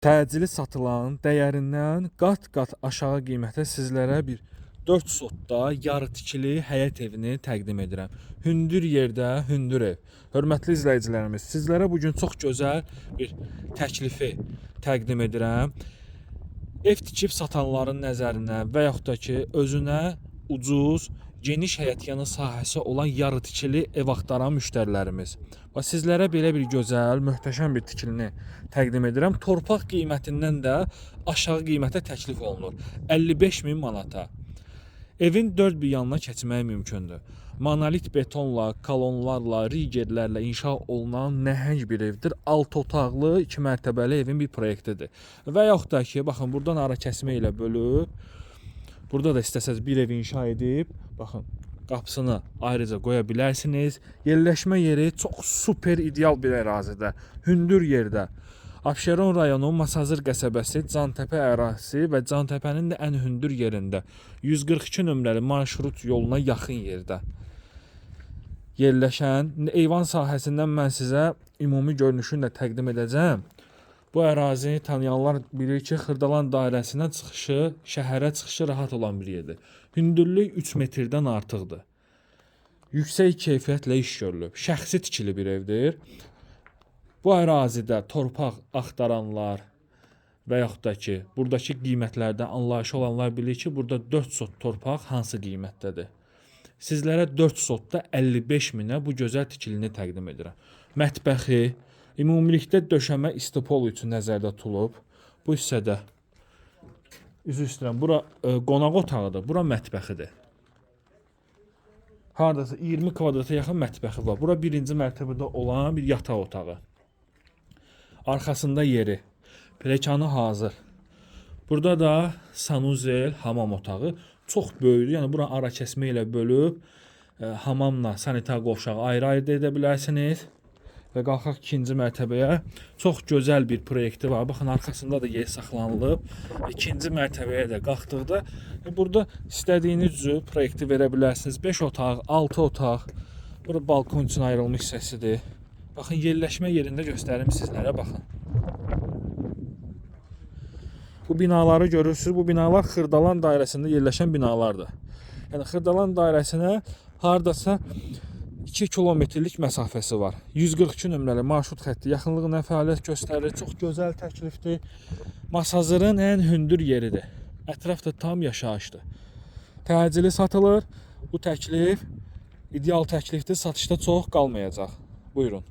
Təcili satılan dəyərindən qat-qat aşağı qiymətə sizlərə bir 4 sotda yarı tikili həyət evini təqdim edirəm. Hündür yerdə hündür ev. Hörmətli izləyicilərimiz, sizlərə bugün çox gözəl bir təklifi təqdim edirəm. Ev tikib satanların nəzərinə və yaxud da ki, özünə ucuz, geniş həyətyanı sahəsi olan yarı tikili ev axtaran müştərilərimiz. Və sizlərə belə bir gözəl, möhtəşəm bir tikilini təqdim edirəm. Torpaq qiymətindən də aşağı qiymətə təklif olunur. 55.000 manata. Evin 4 bir yanına keçmək mümkündür. Monolit betonla, kolonlarla, rigerlərlə inşa olunan nəhəng bir evdir. 6 otaqlı, 2 mərtəbəli evin bir proyektidir. Və yaxud da ki, baxın, buradan ara kəsmə ilə bölüb, burada da istəsəz bir ev inşa edib, baxın, qapısını ayrıca qoya bilərsiniz. Yerləşmə yeri çox super ideal bir ərazidə, hündür yerdə. Abşeron rayonu Masazır qəsəbəsi, Cantəpə ərazisi və Cantəpənin də ən hündür yerində, 142 nömrəli marşrut yoluna yaxın yerdə yerləşən. Eyvan sahəsindən mən sizə ümumi görünüşünü də təqdim edəcəm. Bu ərazini tanıyanlar bilir ki, Xırdalan dairəsindən çıxışı, şəhərə çıxışı rahat olan bir yerdir. Hündürlük 3 metrdən artıqdır. Yüksək keyfiyyətlə iş görülüb. Şəxsi tikili bir evdir. Bu ərazidə torpaq axtaranlar və yaxud da ki, buradakı qiymətlərdən anlayışı olanlar bilir ki, burada 4 sot torpaq hansı qiymətdədir. Sizlərə 4 sotda 55.000-ə bu gözəl tikilini təqdim edirəm. Mətbəxi, ümumilikdə döşəmə istipol üçün nəzərdə tutulub. Bu hissədə, üzr istəyirəm, bura qonaq otağıdır, bura mətbəxidir. Hardasa 20 kvadrata yaxın mətbəxi var. Bura birinci mərtəbədə olan bir yataq otağı. Arxasında yeri, pilləkəni hazır. Burada da sanuzel, hamam otağı çox böyükdür. Yəni bura ara kəsmə ilə bölüb, hamamla sanitar qovşağı ayrı-ayrı edə bilərsiniz. Və qalxaq ikinci mərtəbəyə. Çox gözəl bir proyekti var. Baxın, arxasında da yer saxlanılıb. İkinci mərtəbəyə də qalxdıqda burada istədiyiniz cür proyekti verə bilərsiniz. 5 otaq, 6 otaq. Burada balkon üçün ayrılmış hissəsidir. Baxın, yerləşmə yerində göstərim sizlərə, baxın. Bu binaları görürsünüz. Bu binalar Xırdalan dairəsində yerləşən binalardır. Yəni Xırdalan dairəsinə hardasa 2 kilometrlik məsafəsi var. 142 nömrəli marşrut xətti yaxınlığına fəaliyyət göstərir. Çox gözəl təklifdir. Masazırın ən hündür yeridir. Ətraf da tam yaşayışdır. Təcili satılır. Bu təklif ideal təklifdir. Satışda çox qalmayacaq. Buyurun.